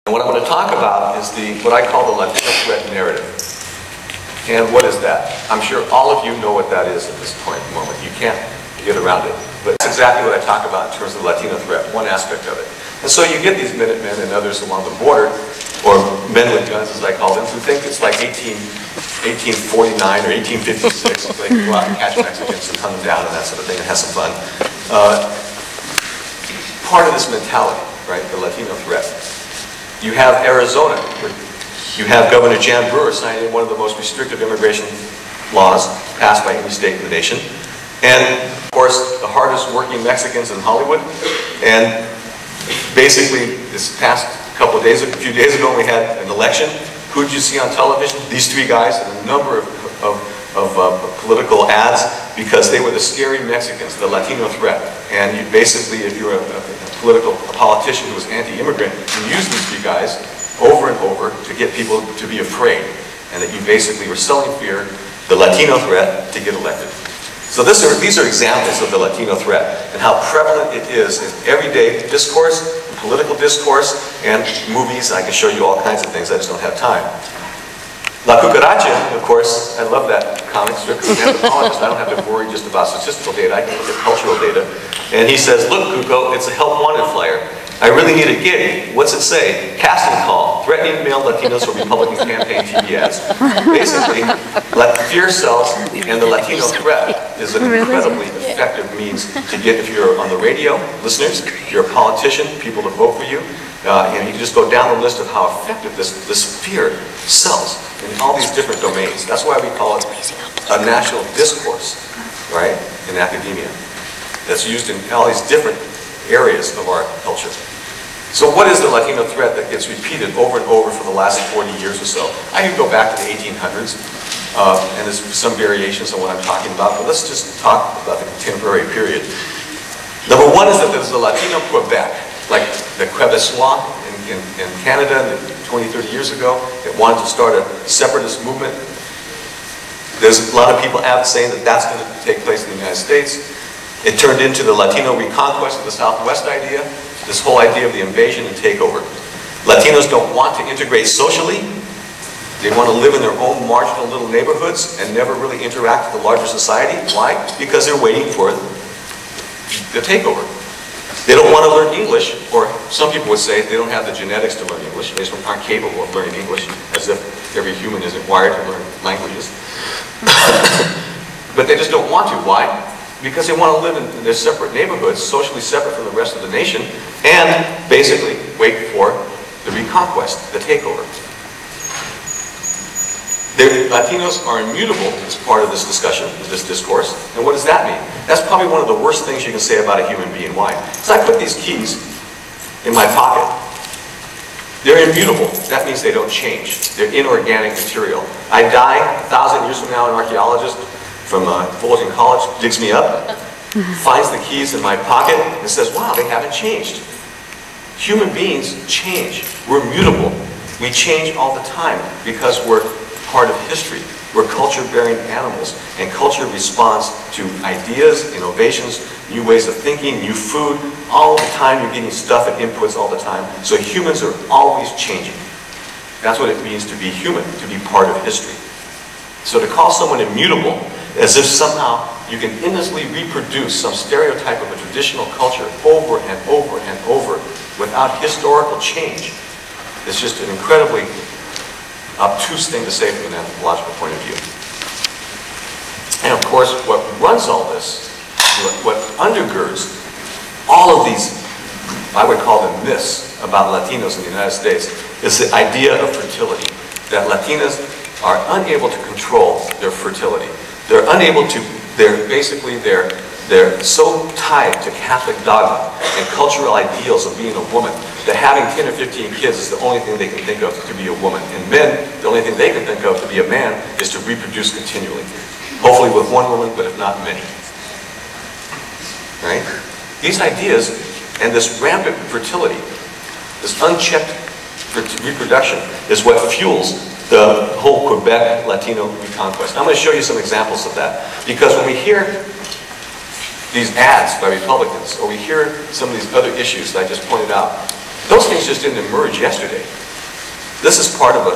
And what I'm going to talk about is what I call the Latino threat narrative. And what is that? I'm sure all of you know what that is at this point in the moment. You can't get around it. But that's exactly what I talk about in terms of the Latino threat, one aspect of it. And so you get these Minutemen and others along the border, or men with guns as I call them, who think it's like 1849 or 1856. They can go out and catch Mexicans and hunt them down and that sort of thing and have some fun. Part of this mentality, right, the Latino threat. You have Arizona, where you have Governor Jan Brewer signing one of the most restrictive immigration laws passed by any state in the nation. And, of course, the hardest working Mexicans in Hollywood. And basically, this past a few days ago, we had an election. Who did you see on television? These three guys and a number of political ads, because they were the scary Mexicans, the Latino threat. And you basically, if you're a politician who was anti-immigrant, you use these three guys over and over to get people to be afraid, and that you basically were selling fear, the Latino threat, to get elected. So these are examples of the Latino threat and how prevalent it is in everyday discourse, political discourse, and movies. I can show you all kinds of things, I just don't have time. La Cucaracha, of course, I love that comic strip because I'm an anthropologist. I don't have to worry just about statistical data, I can look at cultural data. And he says, look, Cuco, it's a help wanted flyer. I really need a gig. What's it say? Casting call. Threatening male Latinos for Republican campaign TV ads. Basically, fear sells, and the Latino threat is an incredibly effective means to get, if you're on the radio, listeners, if you're a politician, people to vote for you. And you can just go down the list of how effective this fear sells in all these different domains. That's why we call it a national discourse, right, in academia. That's used in all these different areas of our culture. So what is the Latino threat that gets repeated over and over for the last 40 years or so? I can go back to the 1800s, and there's some variations on what I'm talking about, but let's just talk about the contemporary period. Number one is that there's the Latino Quebec, like the Quebecois in Canada 20, 30 years ago, that wanted to start a separatist movement. There's a lot of people saying that that's going to take place in the United States. It turned into the Latino reconquest of the Southwest idea, this whole idea of the invasion and takeover. Latinos don't want to integrate socially. They want to live in their own marginal little neighborhoods and never really interact with the larger society. Why? Because they're waiting for the takeover. They don't want to learn English, or some people would say they don't have the genetics to learn English. They just aren't capable of learning English, as if every human isn't wired to learn languages. But they just don't want to. Why? Because they want to live in their separate neighborhoods, socially separate from the rest of the nation, and basically wait for the reconquest, the takeover. The Latinos are immutable as part of this discussion, this discourse. And what does that mean? That's probably one of the worst things you can say about a human being. Why? Because I put these keys in my pocket. They're immutable. That means they don't change. They're inorganic material. I die 1,000 years from now, an archaeologist from Fullerton College digs me up, finds the keys in my pocket, and says, wow, they haven't changed. Human beings change. We're mutable. We change all the time because we're part of history. We're culture-bearing animals, and culture responds to ideas, innovations, new ways of thinking, new food. All the time you're getting stuff and inputs all the time. So humans are always changing. That's what it means to be human, to be part of history. So to call someone immutable as if somehow you can endlessly reproduce some stereotype of a traditional culture over and over and over without historical change is just an incredibly obtuse thing to say from an anthropological point of view. And of course, what runs all this, what undergirds all of these, I would call them myths about Latinos in the United States, is the idea of fertility. That Latinas are unable to control their fertility. They're unable to, they're so tied to Catholic dogma and cultural ideals of being a woman that having 10 or 15 kids is the only thing they can think of to be a woman. And men, the only thing they can think of to be a man is to reproduce continually. Hopefully with one woman, but if not many. Right? These ideas and this rampant fertility, this unchecked reproduction, is what fuels the whole Quebec Latino reconquest. I'm going to show you some examples of that. Because when we hear these ads by Republicans, or we hear some of these other issues that I just pointed out, Those things just didn't emerge yesterday. This is part of a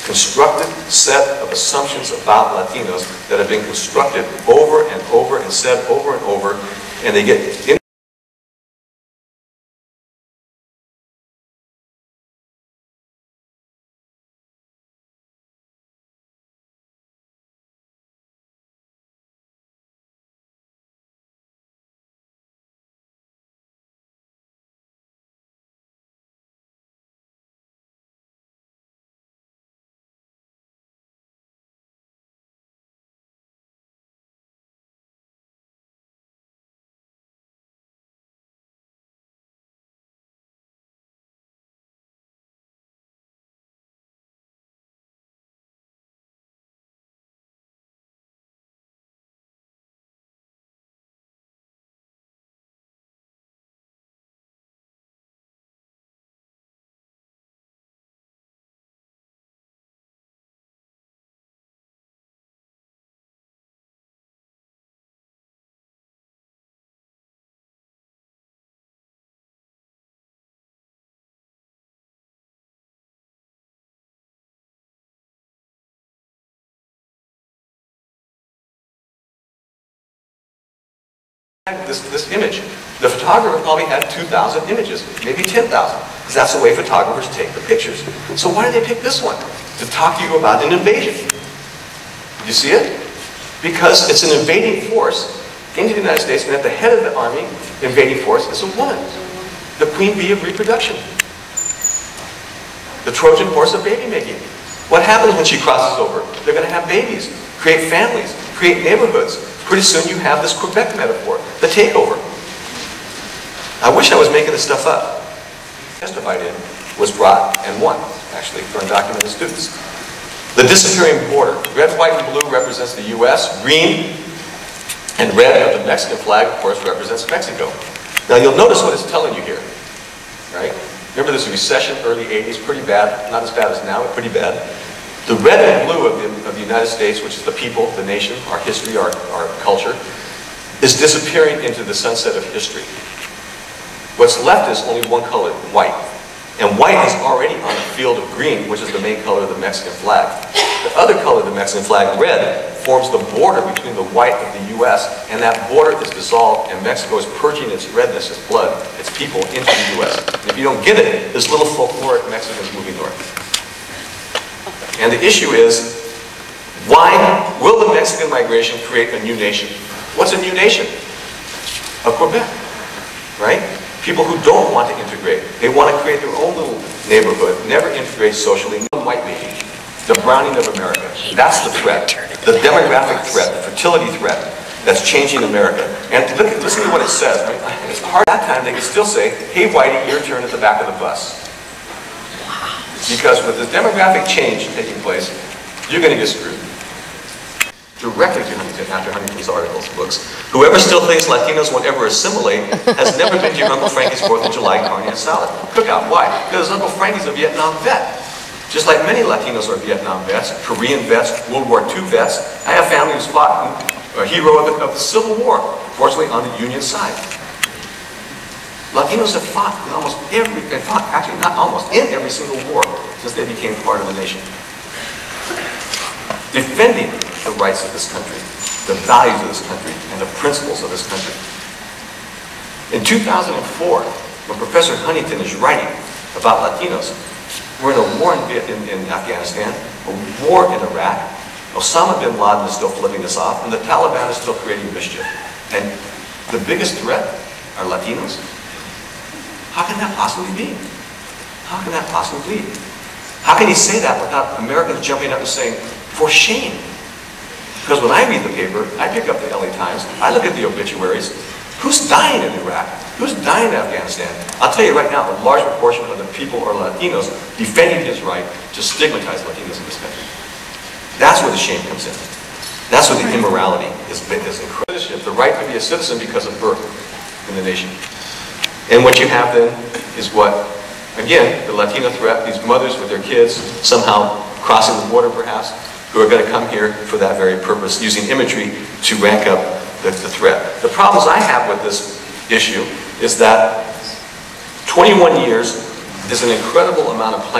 constructed set of assumptions about Latinos that have been constructed over and over and said over and over, and they get in. This image. The photographer probably had 2,000 images, maybe 10,000, because that's the way photographers take the pictures. So why did they pick this one? To talk to you about an invasion. You see it? Because it's an invading force into the United States, and at the head of the army, invading force, is a woman. The queen bee of reproduction. The Trojan horse of baby making. What happens when she crosses over? They're going to have babies, create families, create neighborhoods. Pretty soon you have this Quebec metaphor, the takeover. I wish I was making this stuff up. Testified in was brought and won, actually, for undocumented students. The disappearing border. Red, white, and blue represents the US. Green and red of the Mexican flag, of course, represents Mexico. Now you'll notice what it's telling you here, right? Remember this recession, early 80s, pretty bad. Not as bad as now, but pretty bad. The red and blue of the United States, which is the people, the nation, our history, our culture, is disappearing into the sunset of history. What's left is only one color, white. And white is already on a field of green, which is the main color of the Mexican flag. The other color of the Mexican flag, red, forms the border between the white of the US, and that border is dissolved, and Mexico is purging its redness, its blood, its people into the US. And if you don't get it, there's little folkloric Mexicans moving north. And the issue is, why will the Mexican migration create a new nation? What's a new nation? A Quebec, right? People who don't want to integrate. They want to create their own little neighborhood, never integrate socially, no white baby. The browning of America. That's the threat. The demographic threat, the fertility threat that's changing America. And listen to what it says. Right? It's hard at that time they can still say, hey Whitey, your turn at the back of the bus. Because with this demographic change taking place, you're going to get screwed. Directly to Huntington after Huntington's articles, books. Whoever still thinks Latinos won't ever assimilate has never been to your Uncle Frankie's 4th of July carne and salad cookout. Why? Because Uncle Frankie's a Vietnam vet. Just like many Latinos are Vietnam vets, Korean vets, World War II vets. I have family who's fought, a hero of the Civil War, fortunately on the Union side. Latinos have fought in almost every, actually not almost, in every single war since they became part of the nation. Defending the rights of this country, the values of this country, and the principles of this country. In 2004, when Professor Huntington is writing about Latinos, we're in a war in Afghanistan, a war in Iraq, Osama bin Laden is still flipping us off, and the Taliban is still creating mischief. And the biggest threat are Latinos. How can that possibly be? How can that possibly be? How can he say that without Americans jumping up and saying, for shame? Because when I read the paper, I pick up the LA Times, I look at the obituaries. Who's dying in Iraq? Who's dying in Afghanistan? I'll tell you right now, a large proportion of the people are Latinos defending his right to stigmatize Latinos in this country. That's where the shame comes in. That's where the immorality is incredible. The right to be a citizen because of birth in the nation. And what you have then is what, again, the Latino threat, these mothers with their kids somehow crossing the border perhaps, who are going to come here for that very purpose, using imagery to rank up the threat. The problems I have with this issue is that 21 years There's an incredible amount of planning